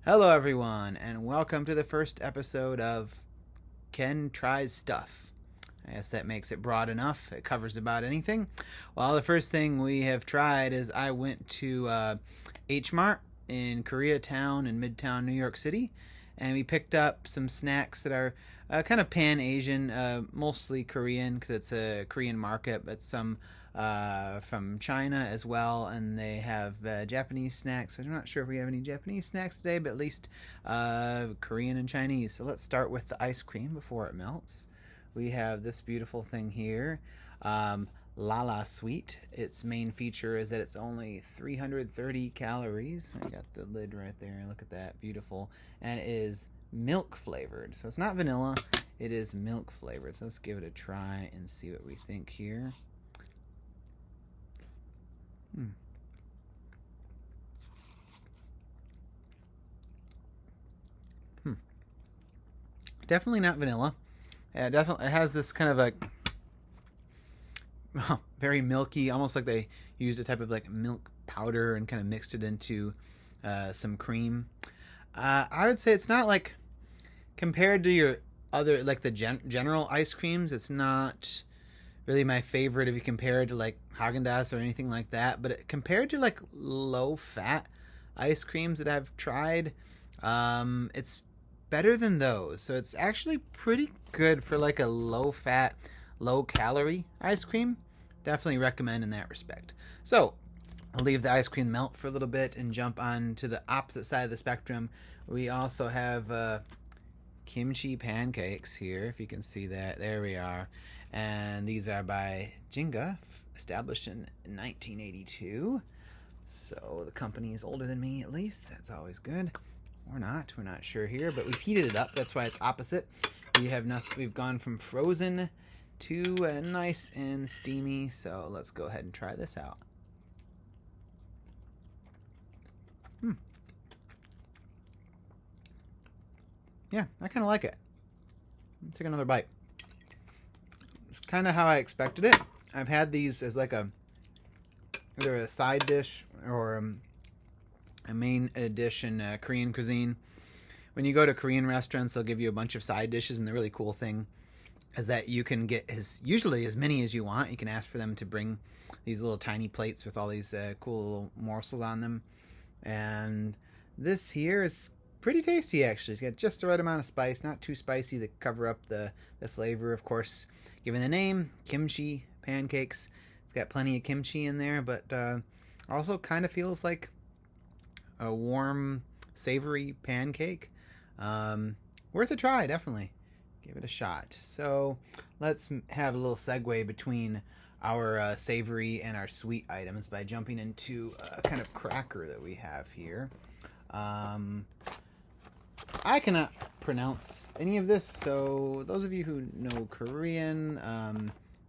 Hello, everyone, and welcome to the first episode of Ken Tries Stuff. I guess that makes it broad enough. It covers about anything. Well, the first thing we have tried is I went to H Mart in Koreatown in Midtown New York City, and we picked up some snacks that are kind of pan-Asian, mostly Korean because it's a Korean market, but some from China as well, and they have Japanese snacks. I'm not sure if we have any Japanese snacks today, but at least Korean and Chinese. So let's start with the ice cream before it melts. We have this beautiful thing here, Lala Sweet. Its main feature is that it's only 330 calories. I got the lid right there. Look at that, beautiful. And it is milk flavored. So it's not vanilla, it is milk flavored. So let's give it a try and see what we think here. Definitely not vanilla. Yeah, definitely it has this kind of a very milky, almost like they used a type of like milk powder and kind of mixed it into some cream. I would say it's not like compared to your other like the general ice creams. It's not really my favorite if you compare it to like Haagen-Dazs or anything like that. But compared to like low-fat ice creams that I've tried, it's better than those. So it's actually pretty good for like a low-fat, low-calorie ice cream. Definitely recommend in that respect. So I'll leave the ice cream melt for a little bit and jump on to the opposite side of the spectrum. We also have kimchi pancakes here, if you can see that. There we are. And these are by Jinga, established in 1982. So the company is older than me, at least. That's always good. Or not. We're not sure here, but we've heated it up. That's why it's opposite. We've gone from frozen to nice and steamy. So let's go ahead and try this out. Yeah, I kind of like it. Take another bite. It's kind of how I expected it. I've had these as like either a side dish or a main dish in Korean cuisine. When you go to Korean restaurants, they'll give you a bunch of side dishes, and the really cool thing is that you can get usually as many as you want. You can ask for them to bring these little tiny plates with all these cool little morsels on them. And this here is pretty tasty, actually. It's got just the right amount of spice, not too spicy to cover up the flavor. Of course, given the name, kimchi pancakes, it's got plenty of kimchi in there, but also kind of feels like a warm, savory pancake. Worth a try, definitely. Give it a shot. So let's have a little segue between our savory and our sweet items by jumping into a kind of cracker that we have here. I cannot pronounce any of this, so those of you who know Korean,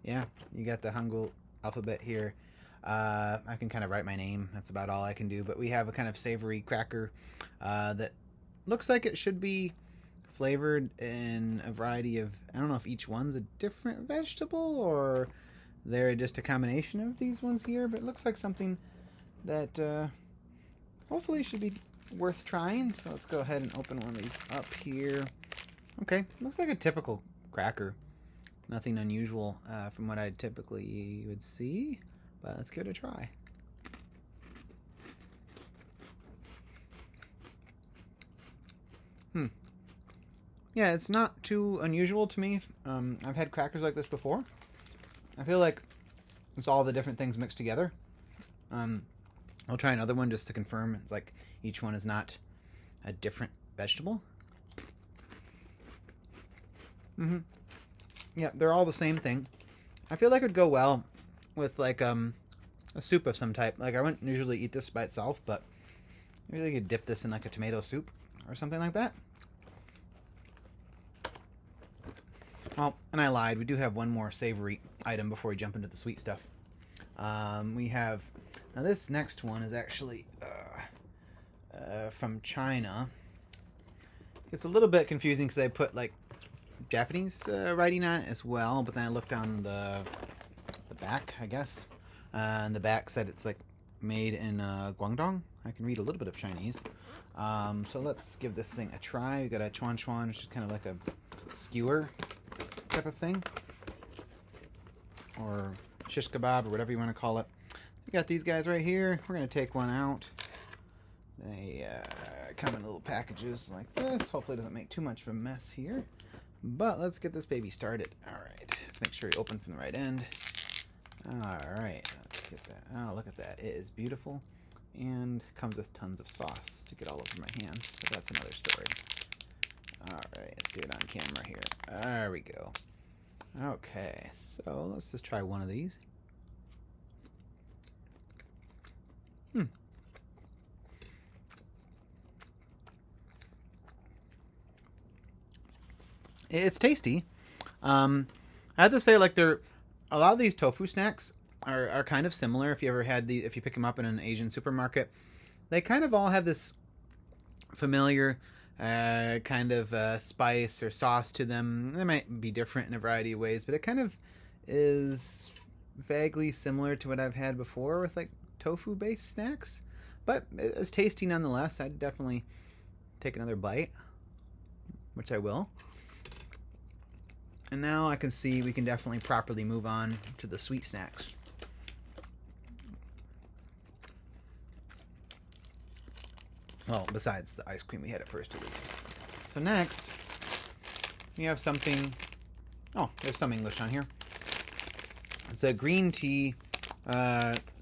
yeah, you got the Hangul alphabet here. I can kind of write my name. That's about all I can do. But we have a kind of savory cracker that looks like it should be flavored in a variety of... I don't know if each one's a different vegetable or they're just a combination of these ones here, but it looks like something that hopefully should be worth trying. So let's go ahead and open one of these up here. Okay, looks like a typical cracker. Nothing unusual from what I typically would see. But let's give it a try. Yeah, it's not too unusual to me. I've had crackers like this before. I feel like it's all the different things mixed together. I'll try another one just to confirm. It's like each one is not a different vegetable. Yeah, they're all the same thing. I feel like it would go well with like a soup of some type. Like I wouldn't usually eat this by itself, but maybe they could dip this in like a tomato soup or something like that. Well, and I lied. We do have one more savory item before we jump into the sweet stuff. We have... Now this next one is actually from China. It's a little bit confusing because they put like Japanese writing on it as well, but then I looked on the back, I guess. And the back said it's like made in Guangdong. I can read a little bit of Chinese. So let's give this thing a try. We got a chuan chuan, which is kind of like a skewer type of thing, or shish kebab, or whatever you want to call it. So we got these guys right here. We're gonna take one out. They come in little packages like this. Hopefully it doesn't make too much of a mess here. But let's get this baby started. Alright, let's make sure you open from the right end. Alright, let's get that. Oh, look at that. It is beautiful. And comes with tons of sauce to get all over my hands. But that's another story. Alright, let's do it on camera here. There we go. Okay, so let's just try one of these. It's tasty. I have to say, like, a lot of these tofu snacks are kind of similar. If you ever had if you pick them up in an Asian supermarket, they kind of all have this familiar kind of spice or sauce to them. They might be different in a variety of ways, but it kind of is vaguely similar to what I've had before with like tofu-based snacks. But it's tasty nonetheless. I'd definitely take another bite, which I will. And now I can see we can definitely properly move on to the sweet snacks. Well, besides the ice cream we had at first, at least. So next, we have something... Oh, there's some English on here. It's a green tea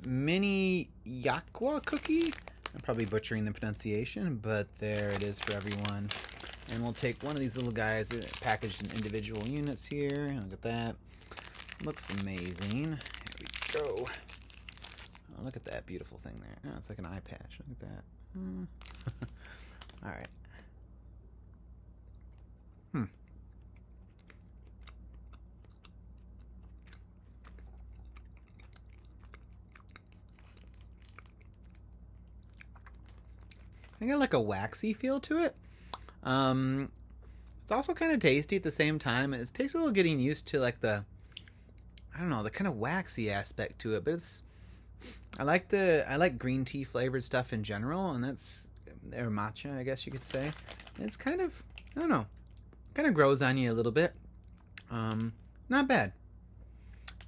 mini yakwa cookie. I'm probably butchering the pronunciation, but there it is for everyone. And we'll take one of these little guys, packaged in individual units here. Look at that. Looks amazing. Here we go. Oh, look at that beautiful thing there. Oh, it's like an eye patch. Look at that. All right. I got like a waxy feel to it. It's also kind of tasty at the same time. It takes a little getting used to like the kind of waxy aspect to it, but I like green tea flavored stuff in general, and that's or matcha, I guess you could say. It's kind of, I don't know, kind of grows on you a little bit. Not bad.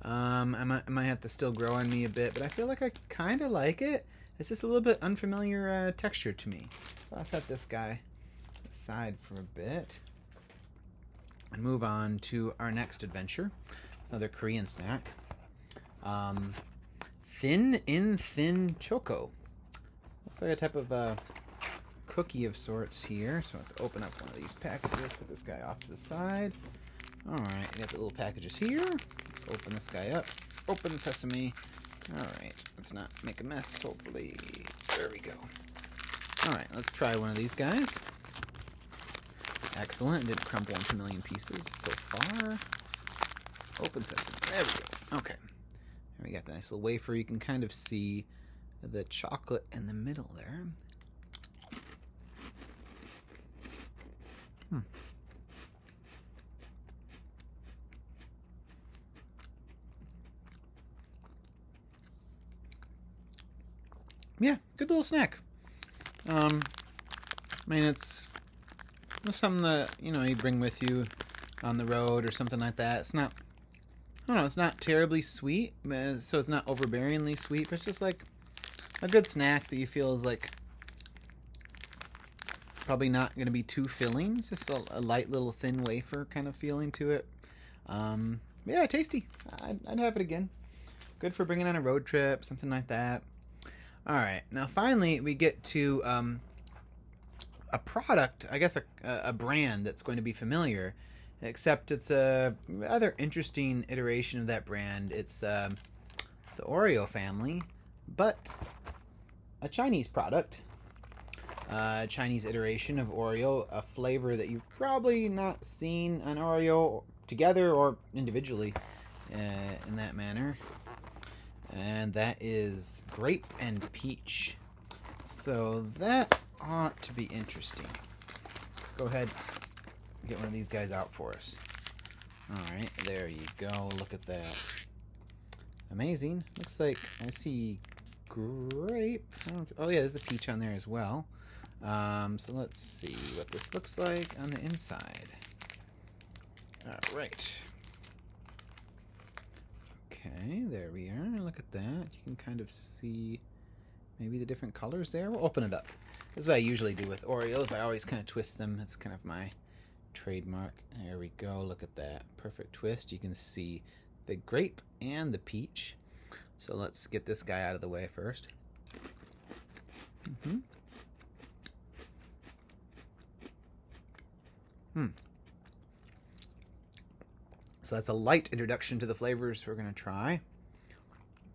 I might have to still grow on me a bit, but I feel like I kind of like it. It's just a little bit unfamiliar texture to me. So I'll set this guy aside for a bit and move on to our next adventure. It's another Korean snack. Thin choco. Looks like a type of cookie of sorts here. So I have to open up one of these packages. Put this guy off to the side. Alright, we got the little packages here. Let's open this guy up. Open the sesame. Alright, let's not make a mess, hopefully. There we go. Alright, let's try one of these guys. Excellent. Didn't crumble into a million pieces so far. Open sesame. There we go. Okay. Here we got the nice little wafer. You can kind of see the chocolate in the middle there. Yeah, good little snack. I mean, it's something that, you bring with you on the road or something like that. It's not, I don't know, it's not terribly sweet, so it's not overbearingly sweet, but it's just like a good snack that you feel is like probably not going to be too filling. It's just a light little thin wafer kind of feeling to it. Yeah, tasty. I'd have it again. Good for bringing on a road trip, something like that. All right, now finally we get to a product, I guess a brand that's going to be familiar, except it's a rather interesting iteration of that brand. It's the Oreo family, but a Chinese product, Chinese iteration of Oreo, a flavor that you've probably not seen on Oreo together or individually in that manner. And that is grape and peach. So that ought to be interesting. Let's go ahead and get one of these guys out for us. Alright, there you go. Look at that. Amazing. Looks like I see grape. Oh yeah, there's a peach on there as well. So let's see what this looks like on the inside. All right. Okay, there we are. Look at that. You can kind of see maybe the different colors there. We'll open it up. This is what I usually do with Oreos. I always kind of twist them. That's kind of my trademark. There we go. Look at that. Perfect twist. You can see the grape and the peach. So let's get this guy out of the way first. So that's a light introduction to the flavors we're going to try.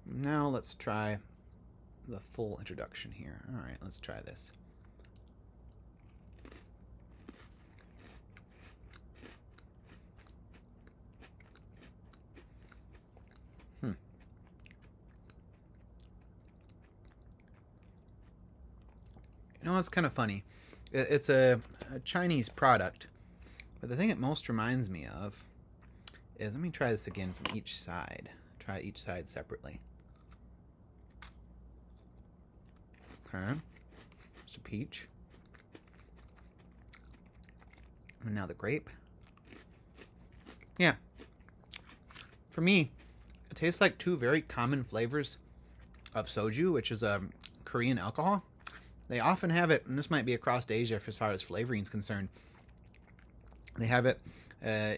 Now let's try the full introduction here. All right, let's try this. You know, it's kind of funny. It's a Chinese product, but the thing it most reminds me of is, let me try this again from each side. Try each side separately. Okay. There's a peach. And now the grape. Yeah. For me, it tastes like two very common flavors of soju, which is a Korean alcohol. They often have it, and this might be across Asia as far as flavoring is concerned. They have it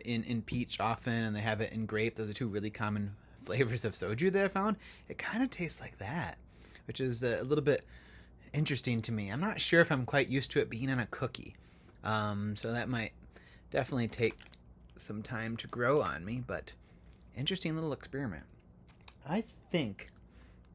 in peach often, and they have it in grape. Those are two really common flavors of soju that I found. It kind of tastes like that, which is a little bit interesting to me. I'm not sure if I'm quite used to it being on a cookie. So that might definitely take some time to grow on me, but interesting little experiment. I think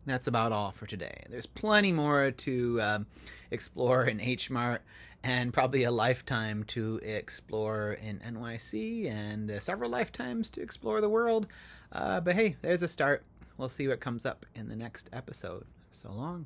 that's about all for today. There's plenty more to explore in H Mart, and probably a lifetime to explore in NYC, and several lifetimes to explore the world. But hey, there's a start. We'll see what comes up in the next episode. So long.